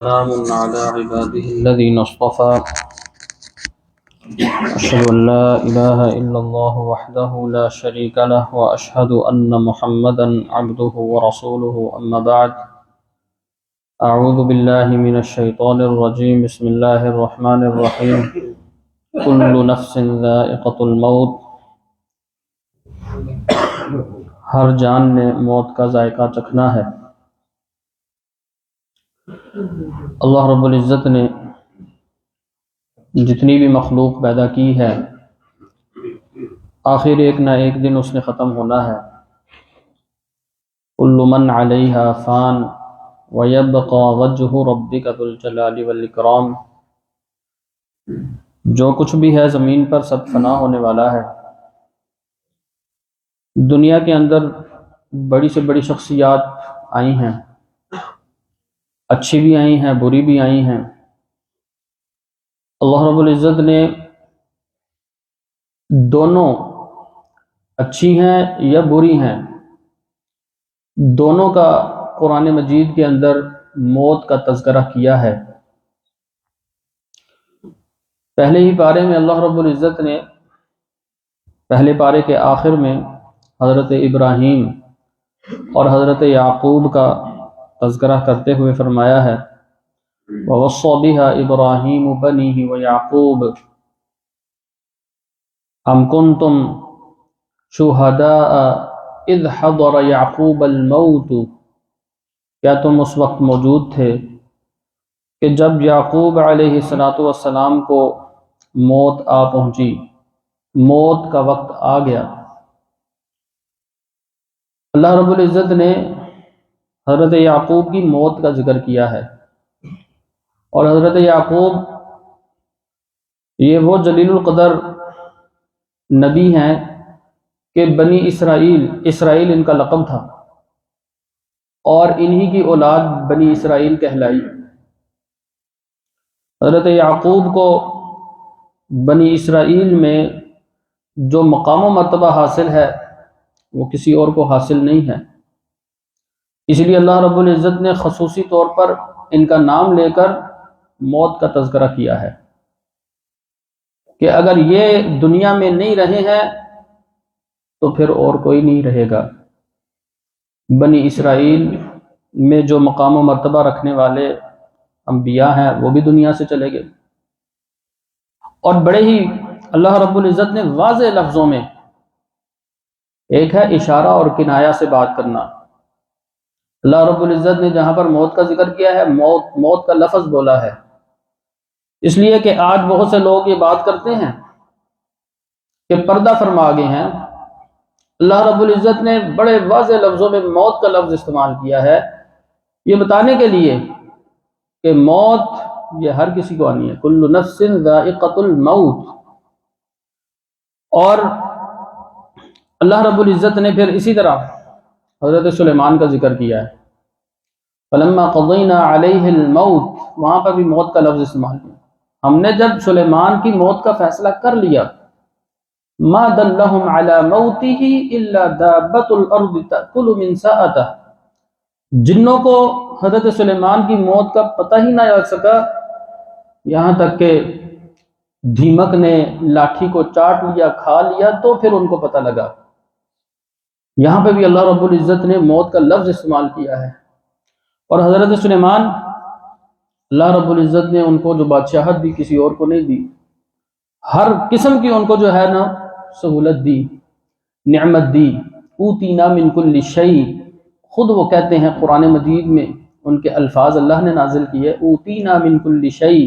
سلام على عباده الذين اصطفى أشهد أن لا إله إلا الله وحده لا شريك له وأشهد أن محمدا عبده ورسوله أما بعد أعوذ بالله من الشيطان الرجيم بسم الله الرحمن الرحيم كل نفس ذائقة الموت ہر جان نے موت کا ذائقہ چکھنا ہے۔ اللہ رب العزت نے جتنی بھی مخلوق پیدا کی ہے آخر ایک نہ ایک دن اس نے ختم ہونا ہے۔ کل من علیہا فان ویبقى وجہ ربک ذو الجلال والاکرام، جو کچھ بھی ہے زمین پر سب فنا ہونے والا ہے۔ دنیا کے اندر بڑی سے بڑی شخصیات آئی ہیں، اچھی بھی آئی ہیں بری بھی آئی ہیں۔ اللہ رب العزت نے دونوں اچھی ہیں یا بری ہیں دونوں کا قرآن مجید کے اندر موت کا تذکرہ کیا ہے۔ پہلے ہی پارے میں اللہ رب العزت نے پہلے پارے کے آخر میں حضرت ابراہیم اور حضرت یعقوب کا تذکرہ کرتے ہوئے فرمایا ہے وَوَصَّى بِهَا إِبْرَاهِيمُ بَنِيهِ وَيَعْقُوبُ أَمْ كُنْتُمْ شُهَدَاءَ إِذْ حَضَرَ يَعْقُوبَ الْمَوْتُ، کیا تم اس وقت موجود تھے کہ جب یعقوب علیہ السلام کو موت آ پہنچی، موت کا وقت آ گیا۔ اللہ رب العزت نے حضرت یعقوب کی موت کا ذکر کیا ہے، اور حضرت یعقوب یہ وہ جلیل القدر نبی ہیں کہ بنی اسرائیل ان کا لقب تھا، اور انہی کی اولاد بنی اسرائیل کہلائی۔ حضرت یعقوب کو بنی اسرائیل میں جو مقام و مرتبہ حاصل ہے وہ کسی اور کو حاصل نہیں ہے، اس لیے اللہ رب العزت نے خصوصی طور پر ان کا نام لے کر موت کا تذکرہ کیا ہے کہ اگر یہ دنیا میں نہیں رہے ہیں تو پھر اور کوئی نہیں رہے گا۔ بنی اسرائیل میں جو مقام و مرتبہ رکھنے والے انبیاء ہیں وہ بھی دنیا سے چلے گئے، اور بڑے ہی اللہ رب العزت نے واضح لفظوں میں، ایک ہے اشارہ اور کنایہ سے بات کرنا، اللہ رب العزت نے جہاں پر موت کا ذکر کیا ہے موت کا لفظ بولا ہے، اس لیے کہ آج بہت سے لوگ یہ بات کرتے ہیں کہ پردہ فرما گئے ہیں۔ اللہ رب العزت نے بڑے واضح لفظوں میں موت کا لفظ استعمال کیا ہے یہ بتانے کے لیے کہ موت یہ ہر کسی کو آنی ہے، کل نفس ذائقۃ الموت۔ اور اللہ رب العزت نے پھر اسی طرح حضرت سلیمان کا ذکر کیا ہے، فَلَمَّا قَضَيْنَا عَلَيْهِ الْمَوْتِ، وہاں پر بھی موت کا لفظ استعمال کیا۔ ہم نے جب سلیمان کی موت کا فیصلہ کر لیا، مَا دَلَّهُمْ عَلَى مَوْتِهِ إِلَّا دَابَّةُ الْأَرْضِ تَأْكُلُ مِنْ سَأَتَهُ، جنوں کو حضرت سلیمان کی موت کا پتہ ہی نہ لگ سکا، یہاں تک کہ دھیمک نے لاٹھی کو چاٹ لیا، کھا لیا، تو پھر ان کو پتہ لگا۔ یہاں پہ بھی اللہ رب العزت نے موت کا لفظ استعمال کیا ہے، اور حضرت سلیمان اللہ رب العزت نے ان کو جو بادشاہت دی کسی اور کو نہیں دی، ہر قسم کی ان کو جو ہے نا سہولت دی، نعمت دی۔ اوتینا من کل شیء، خود وہ کہتے ہیں قرآن مجید میں ان کے الفاظ اللہ نے نازل کیے، اوتینا من کل شیء،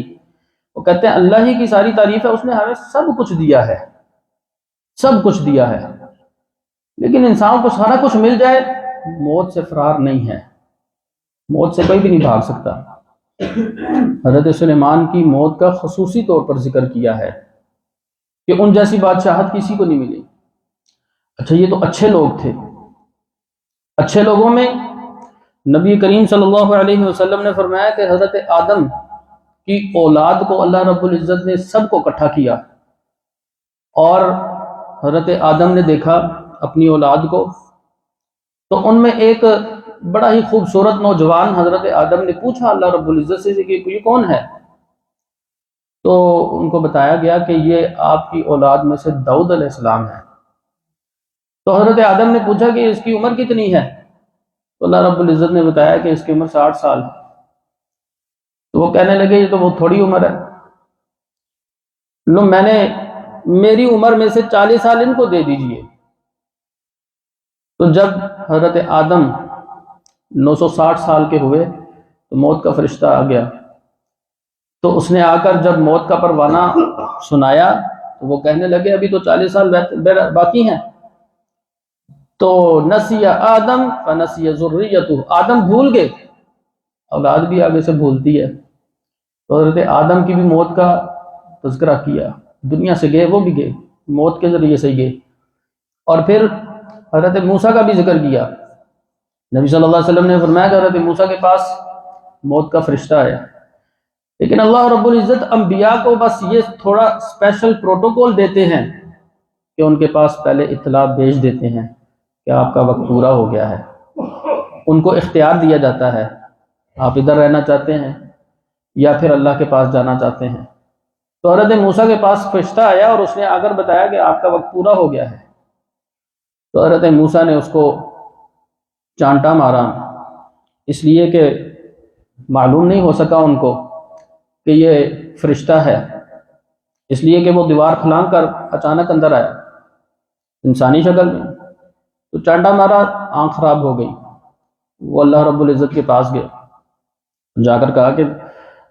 وہ کہتے ہیں اللہ ہی کی ساری تعریف ہے، اس نے ہمیں سب کچھ دیا ہے، سب کچھ دیا ہے۔ لیکن انسان کو سارا کچھ مل جائے موت سے فرار نہیں ہے، موت سے کوئی بھی نہیں بھاگ سکتا۔ حضرت سلیمان کی موت کا خصوصی طور پر ذکر کیا ہے کہ ان جیسی بادشاہت کسی کو نہیں ملی۔ اچھا یہ تو اچھے لوگ تھے، اچھے لوگوں میں نبی کریم صلی اللہ علیہ وسلم نے فرمایا کہ حضرت آدم کی اولاد کو اللہ رب العزت نے سب کو اکٹھا کیا، اور حضرت آدم نے دیکھا اپنی اولاد کو تو ان میں ایک بڑا ہی خوبصورت نوجوان حضرت آدم نے پوچھا اللہ رب العزت سے کہ یہ کون ہے؟ تو ان کو بتایا گیا کہ یہ آپ کی اولاد میں سے داؤد علیہ السلام ہے۔ تو حضرت آدم نے پوچھا کہ اس کی عمر کتنی ہے؟ تو اللہ رب العزت نے بتایا کہ اس کی عمر 60 سال ہے۔ تو وہ کہنے لگے یہ تو بہت تھوڑی عمر ہے، لو میں نے میری عمر میں سے 40 سال ان کو دے دیجئے۔ تو جب حضرت آدم 960 سال کے ہوئے تو موت کا فرشتہ آ گیا، تو اس نے آ کر جب موت کا پروانہ سنایا تو وہ کہنے لگے ابھی تو 40 سال باقی ہیں۔ تو نسی آدم فنسی ذریتہ، آدم بھول گئے، اولاد بھی آگے سے بھولتی ہے۔ تو حضرت آدم کی بھی موت کا تذکرہ کیا، دنیا سے گئے، وہ بھی گئے، موت کے ذریعے سے گئے۔ اور پھر حضرت موسیٰ کا بھی ذکر کیا، نبی صلی اللہ علیہ وسلم نے فرمایا کہ حضرت موسیٰ کے پاس موت کا فرشتہ آیا، لیکن اللہ رب العزت انبیاء کو بس یہ تھوڑا اسپیشل پروٹوکول دیتے ہیں کہ ان کے پاس پہلے اطلاع بھیج دیتے ہیں کہ آپ کا وقت پورا ہو گیا ہے۔ ان کو اختیار دیا جاتا ہے، آپ ادھر رہنا چاہتے ہیں یا پھر اللہ کے پاس جانا چاہتے ہیں۔ تو حضرت موسیٰ کے پاس فرشتہ آیا اور اس نے آ کر بتایا کہ آپ کا وقت پورا ہو گیا ہے۔ تو حضرت موسیٰ نے اس کو چانٹا مارا، اس لیے کہ معلوم نہیں ہو سکا ان کو کہ یہ فرشتہ ہے، اس لیے کہ وہ دیوار پھلانگ کر اچانک اندر آیا انسانی شکل میں۔ تو چانٹا مارا، آنکھ خراب ہو گئی، وہ اللہ رب العزت کے پاس گیا، جا کر کہا کہ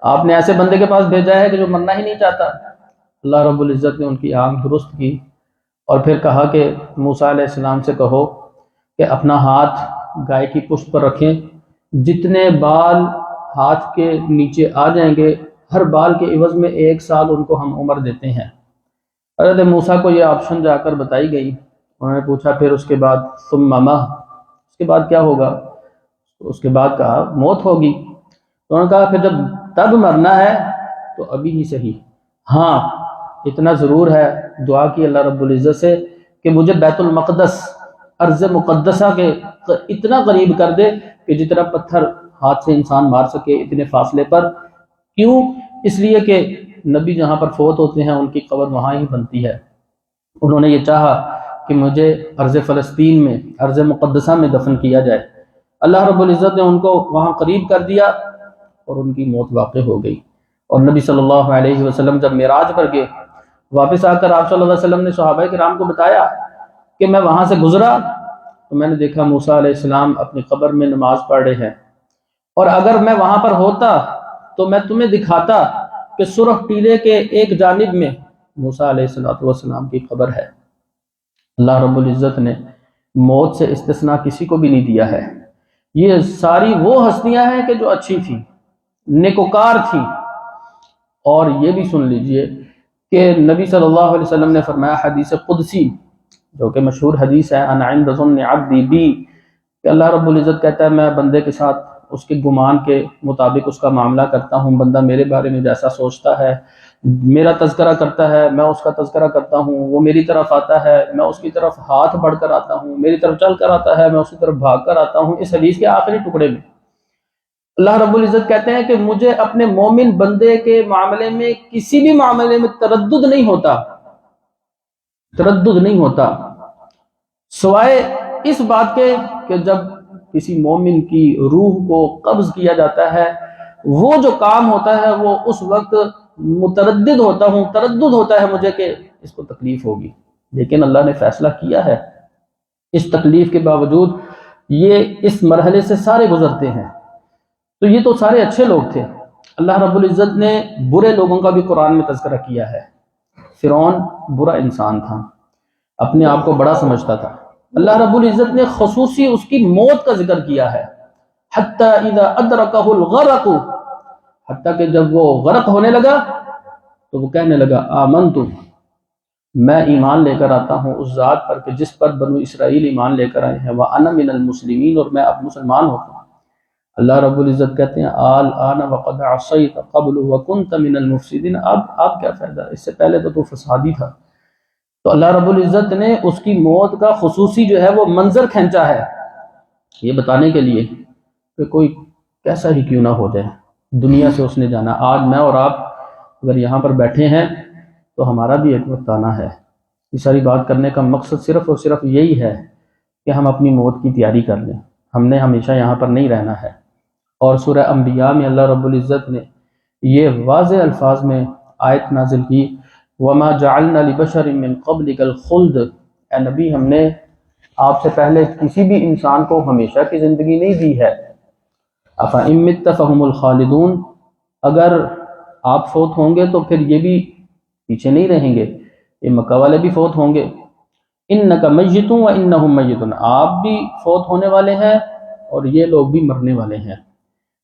آپ نے ایسے بندے کے پاس بھیجا ہے کہ جو مرنا ہی نہیں چاہتا۔ اللہ رب العزت نے ان کی آنکھ درست کی اور پھر کہا کہ موسیٰ علیہ السلام سے کہو کہ اپنا ہاتھ گائے کی پشت پر رکھیں، جتنے بال ہاتھ کے نیچے آ جائیں گے ہر بال کے عوض میں 1 سال ان کو ہم عمر دیتے ہیں۔ حضرت موسیٰ کو یہ آپشن جا کر بتائی گئی، انہوں نے پوچھا پھر اس کے بعد ثم ما، اس کے بعد کیا ہوگا؟ اس کے بعد کہا موت ہوگی۔ تو انہوں نے کہا پھر جب تب مرنا ہے تو ابھی ہی صحیح، ہاں اتنا ضرور ہے، دعا کی اللہ رب العزت سے کہ مجھے بیت المقدس ارض مقدسہ کے اتنا قریب کر دے کہ جتنا پتھر ہاتھ سے انسان مار سکے اتنے فاصلے پر۔ کیوں؟ اس لیے کہ نبی جہاں پر فوت ہوتے ہیں ان کی قبر وہاں ہی بنتی ہے۔ انہوں نے یہ چاہا کہ مجھے ارض فلسطین میں ارض مقدسہ میں دفن کیا جائے۔ اللہ رب العزت نے ان کو وہاں قریب کر دیا اور ان کی موت واقع ہو گئی۔ اور نبی صلی اللہ علیہ وسلم جب معراج پر گئے، واپس آ کر آپ صلی اللہ علیہ وسلم نے صحابہ کرام کو بتایا کہ میں وہاں سے گزرا تو میں نے دیکھا موسیٰ علیہ السلام اپنی قبر میں نماز پڑھ رہے ہیں، اور اگر میں وہاں پر ہوتا تو میں تمہیں دکھاتا کہ سرخ ٹیلے کے ایک جانب میں موسیٰ علیہ السلام کی قبر ہے۔ اللہ رب العزت نے موت سے استثناء کسی کو بھی نہیں دیا ہے۔ یہ ساری وہ ہستیاں ہیں کہ جو اچھی تھیں، نیکوکار تھیں۔ اور یہ بھی سن لیجئے کہ نبی صلی اللہ علیہ وسلم نے فرمایا حدیث قدسی جو کہ مشہور حدیث ہے، انا عند ظن عبدی بی، کہ اللہ رب العزت کہتا ہے میں بندے کے ساتھ اس کے گمان کے مطابق اس کا معاملہ کرتا ہوں، بندہ میرے بارے میں جیسا سوچتا ہے، میرا تذکرہ کرتا ہے، میں اس کا تذکرہ کرتا ہوں، وہ میری طرف آتا ہے، میں اس کی طرف ہاتھ بڑھ کر آتا ہوں، میری طرف چل کر آتا ہے، میں اس کی طرف بھاگ کر آتا ہوں۔ اس حدیث کے آخری ٹکڑے میں اللہ رب العزت کہتے ہیں کہ مجھے اپنے مومن بندے کے معاملے میں کسی بھی معاملے میں تردد نہیں ہوتا سوائے اس بات کے کہ جب کسی مومن کی روح کو قبض کیا جاتا ہے، وہ جو کام ہوتا ہے وہ اس وقت متردد ہوتا ہے مجھے کہ اس کو تکلیف ہوگی، لیکن اللہ نے فیصلہ کیا ہے۔ اس تکلیف کے باوجود یہ اس مرحلے سے سارے گزرتے ہیں۔ تو یہ تو سارے اچھے لوگ تھے۔ اللہ رب العزت نے برے لوگوں کا بھی قرآن میں تذکرہ کیا ہے۔ فرعون برا انسان تھا، اپنے آپ کو بڑا سمجھتا تھا۔ اللہ رب العزت نے خصوصی اس کی موت کا ذکر کیا ہے، حتی اذا ادرکہ الغرق، حتیٰ کہ جب وہ غرق ہونے لگا تو وہ کہنے لگا آمنت، میں ایمان لے کر آتا ہوں اس ذات پر کہ جس پر بنو اسرائیل ایمان لے کر آئے ہیں، وَأَنَا مِنَ الْمُسْلِمِينَ، اور میں اب مسلمان ہوتا ہوں۔ اللہ رب العزت کہتے ہیں آلآن وقد عصیت قبل وکنت من المفسدین، اب کیا فائدہ، اس سے پہلے تو فسادی تھا۔ تو اللہ رب العزت نے اس کی موت کا خصوصی جو ہے وہ منظر کھینچا ہے، یہ بتانے کے لیے کہ کوئی کیسا ہی کیوں نہ ہو جائے، دنیا سے اس نے جانا۔ آج میں اور آپ اگر یہاں پر بیٹھے ہیں تو ہمارا بھی ایک وقت آنا ہے۔ یہ ساری بات کرنے کا مقصد صرف اور صرف یہی ہے کہ ہم اپنی موت کی تیاری کر لیں، ہم نے ہمیشہ یہاں پر نہیں رہنا ہے۔ اور سورہ انبیاء میں اللہ رب العزت نے یہ واضح الفاظ میں آیت نازل کی، وَمَا جَعَلْنَا لِبَشَرٍ مِّن قَبْلِكَ الْخُلْدَ، اے نبی ہم نے آپ سے پہلے کسی بھی انسان کو ہمیشہ کی زندگی نہیں دی ہے۔ أَفَإِن مِّتَّ فَهُمُ الْخَالِدُونَ، اگر آپ فوت ہوں گے تو پھر یہ بھی پیچھے نہیں رہیں گے، یہ مکہ والے بھی فوت ہوں گے۔ إِنَّكَ مَيِّتٌ وَإِنَّهُم مَيِّتُونَ، آپ بھی فوت ہونے والے ہیں اور یہ لوگ بھی مرنے والے ہیں۔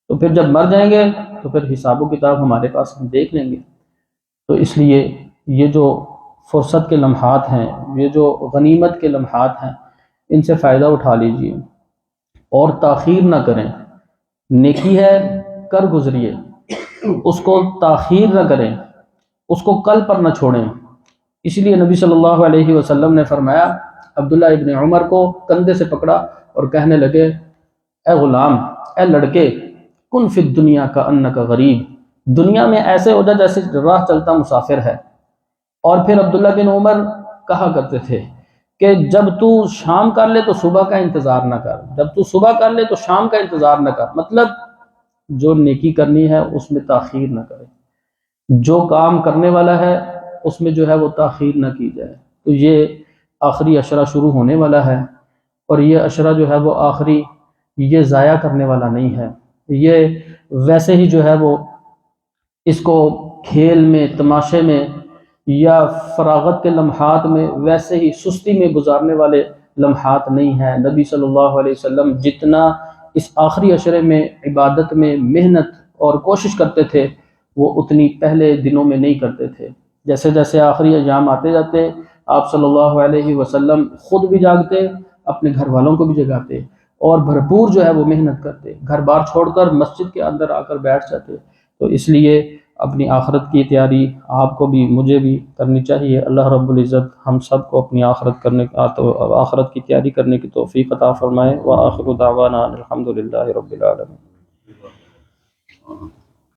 تو پھر جب مر جائیں گے تو پھر حساب و کتاب ہمارے پاس ہم دیکھ لیں گے۔ تو اس لیے یہ جو فرصت کے لمحات ہیں، یہ جو غنیمت کے لمحات ہیں، ان سے فائدہ اٹھا لیجئے اور تاخیر نہ کریں۔ نیکی ہے کر گزریے، اس کو تاخیر نہ کریں، اس کو کل پر نہ چھوڑیں۔ اس لیے نبی صلی اللہ علیہ وسلم نے فرمایا، عبداللہ ابن عمر کو کندھے سے پکڑا اور کہنے لگے، اے غلام، اے لڑکے، کن فی الدنیا کا انک غریب، دنیا میں ایسے ہو جا جیسے راہ چلتا مسافر ہے۔ اور پھر عبداللہ بن عمر کہا کرتے تھے کہ جب تو شام کر لے تو صبح کا انتظار نہ کر، جب تو صبح کر لے تو شام کا انتظار نہ کر، مطلب جو نیکی کرنی ہے اس میں تاخیر نہ کرے، جو کام کرنے والا ہے اس میں جو ہے وہ تاخیر نہ کی جائے۔ تو یہ آخری عشرہ شروع ہونے والا ہے، اور یہ عشرہ جو ہے وہ آخری، یہ ضائع کرنے والا نہیں ہے۔ یہ ویسے ہی جو ہے وہ اس کو کھیل میں، تماشے میں یا فراغت کے لمحات میں ویسے ہی سستی میں گزارنے والے لمحات نہیں ہیں۔ نبی صلی اللہ علیہ وسلم جتنا اس آخری عشرے میں عبادت میں محنت اور کوشش کرتے تھے وہ اتنی پہلے دنوں میں نہیں کرتے تھے۔ جیسے جیسے آخری ایام آتے جاتے آپ صلی اللہ علیہ وسلم خود بھی جاگتے، اپنے گھر والوں کو بھی جگاتے اور بھرپور جو ہے وہ محنت کرتے، گھر بار چھوڑ کر مسجد کے اندر آ کر بیٹھ جاتے۔ تو اس لیے اپنی آخرت کی تیاری آپ کو بھی مجھے بھی کرنی چاہیے۔ اللہ رب العزت ہم سب کو اپنی آخرت کی تیاری کرنے کی توفیق عطا فرمائے۔ وآخر دعوانا الحمد للہ رب العالمین۔